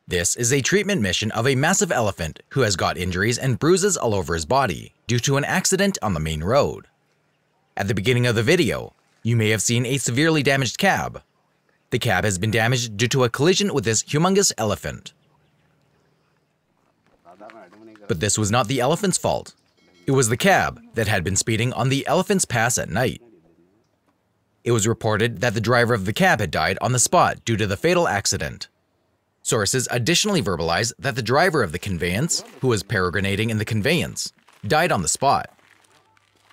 This is a treatment mission of a massive elephant who has got injuries and bruises all over his body due to an accident on the main road. At the beginning of the video, you may have seen a severely damaged cab. The cab has been damaged due to a collision with this humongous elephant. But this was not the elephant's fault. It was the cab that had been speeding on the Elephant's Pass at night. It was reported that the driver of the cab had died on the spot due to the fatal accident. Sources additionally verbalize that the driver of the conveyance, who was peregrinating in the conveyance, died on the spot.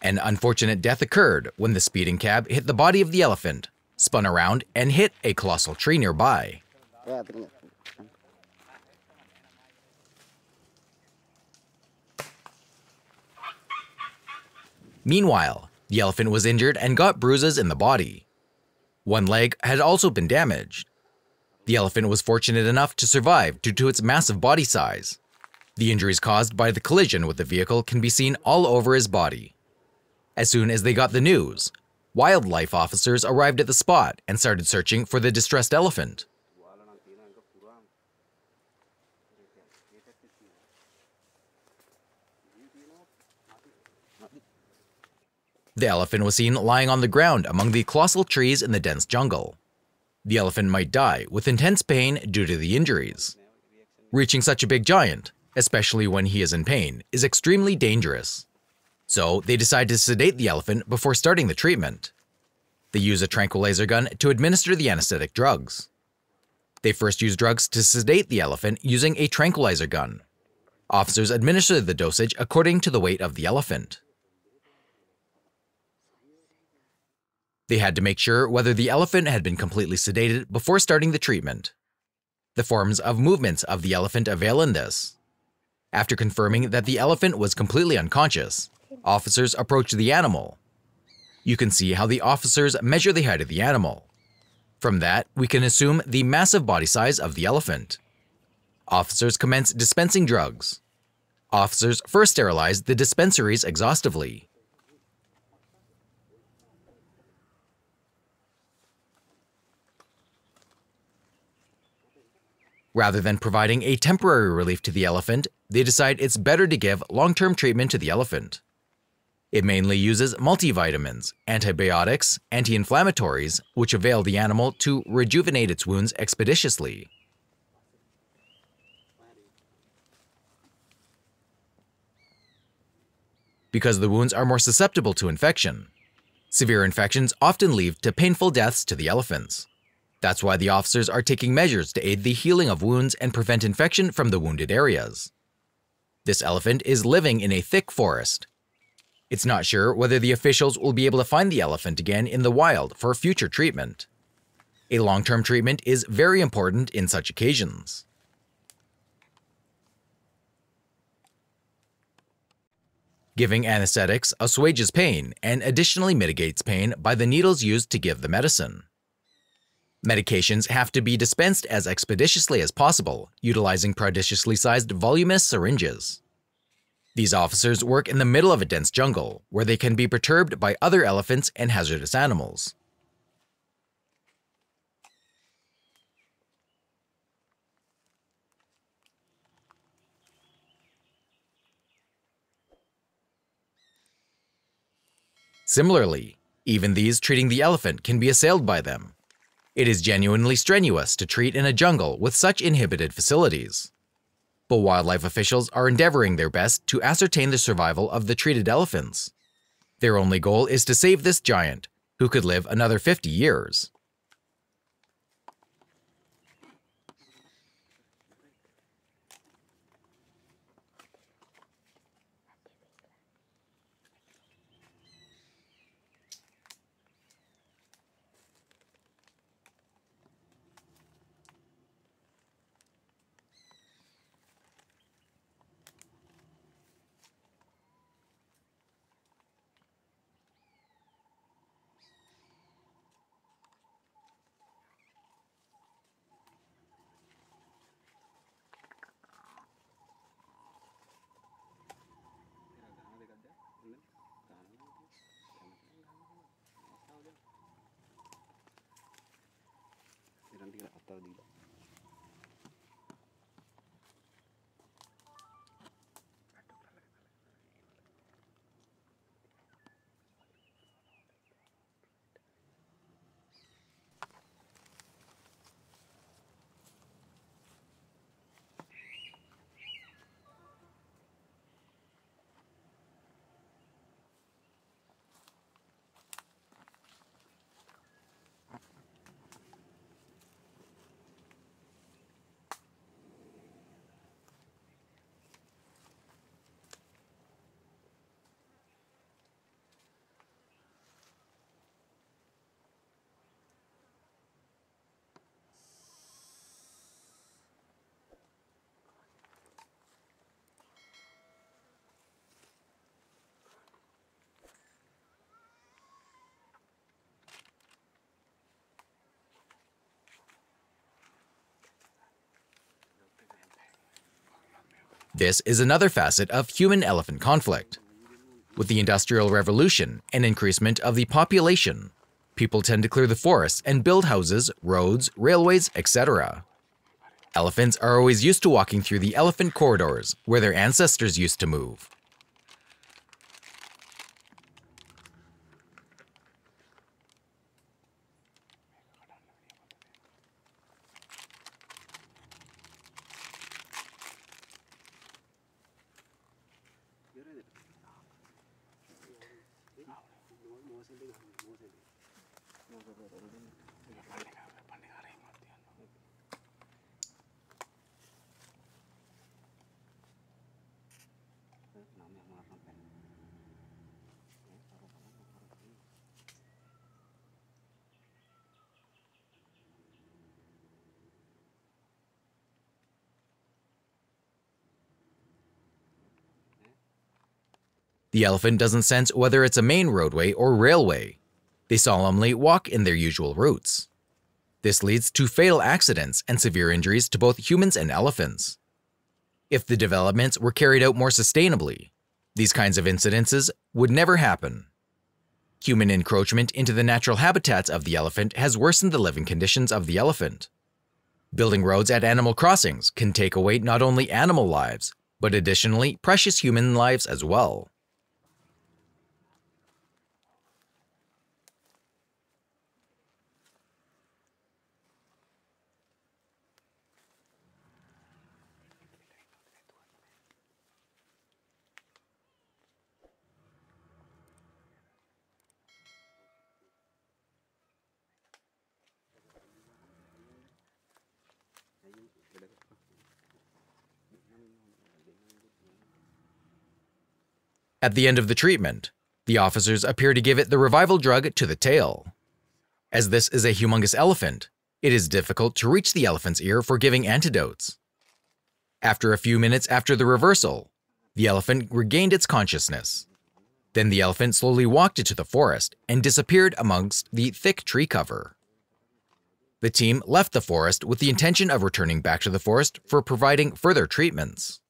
An unfortunate death occurred when the speeding cab hit the body of the elephant, spun around, and hit a colossal tree nearby. Meanwhile, the elephant was injured and got bruises in the body. One leg had also been damaged. The elephant was fortunate enough to survive due to its massive body size. The injuries caused by the collision with the vehicle can be seen all over his body. As soon as they got the news, wildlife officers arrived at the spot and started searching for the distressed elephant. The elephant was seen lying on the ground among the colossal trees in the dense jungle. The elephant might die with intense pain due to the injuries. Reaching such a big giant, especially when he is in pain, is extremely dangerous. So they decide to sedate the elephant before starting the treatment. They use a tranquilizer gun to administer the anesthetic drugs. They first use drugs to sedate the elephant using a tranquilizer gun. Officers administer the dosage according to the weight of the elephant. They had to make sure whether the elephant had been completely sedated before starting the treatment. The forms of movements of the elephant avail in this. After confirming that the elephant was completely unconscious, officers approach the animal. You can see how the officers measure the height of the animal. From that, we can assume the massive body size of the elephant. Officers commence dispensing drugs. Officers first sterilize the dispensaries exhaustively. Rather than providing a temporary relief to the elephant, they decide it's better to give long-term treatment to the elephant. It mainly uses multivitamins, antibiotics, anti-inflammatories, which avail the animal to rejuvenate its wounds expeditiously. Because the wounds are more susceptible to infection, severe infections often lead to painful deaths to the elephants. That's why the officers are taking measures to aid the healing of wounds and prevent infection from the wounded areas. This elephant is living in a thick forest. It's not sure whether the officials will be able to find the elephant again in the wild for future treatment. A long-term treatment is very important in such occasions. Giving anesthetics assuages pain and additionally mitigates pain by the needles used to give the medicine. Medications have to be dispensed as expeditiously as possible, utilizing prodigiously sized voluminous syringes. These officers work in the middle of a dense jungle, where they can be perturbed by other elephants and hazardous animals. Similarly, even these treating the elephant can be assailed by them. It is genuinely strenuous to treat in a jungle with such inhibited facilities. But wildlife officials are endeavoring their best to ascertain the survival of the treated elephants. Their only goal is to save this giant, who could live another 50 years. This is another facet of human-elephant conflict. With the Industrial Revolution and increasement of the population, people tend to clear the forests and build houses, roads, railways, etc. Elephants are always used to walking through the elephant corridors, where their ancestors used to move. The elephant doesn't sense whether it's a main roadway or railway. They solemnly walk in their usual routes. This leads to fatal accidents and severe injuries to both humans and elephants. If the developments were carried out more sustainably, these kinds of incidences would never happen. Human encroachment into the natural habitats of the elephant has worsened the living conditions of the elephant. Building roads at animal crossings can take away not only animal lives, but additionally precious human lives as well. At the end of the treatment, the officers appear to give it the revival drug to the tail. As this is a humongous elephant, it is difficult to reach the elephant's ear for giving antidotes. After a few minutes after the reversal, the elephant regained its consciousness. Then the elephant slowly walked into the forest and disappeared amongst the thick tree cover. The team left the forest with the intention of returning back to the forest for providing further treatments.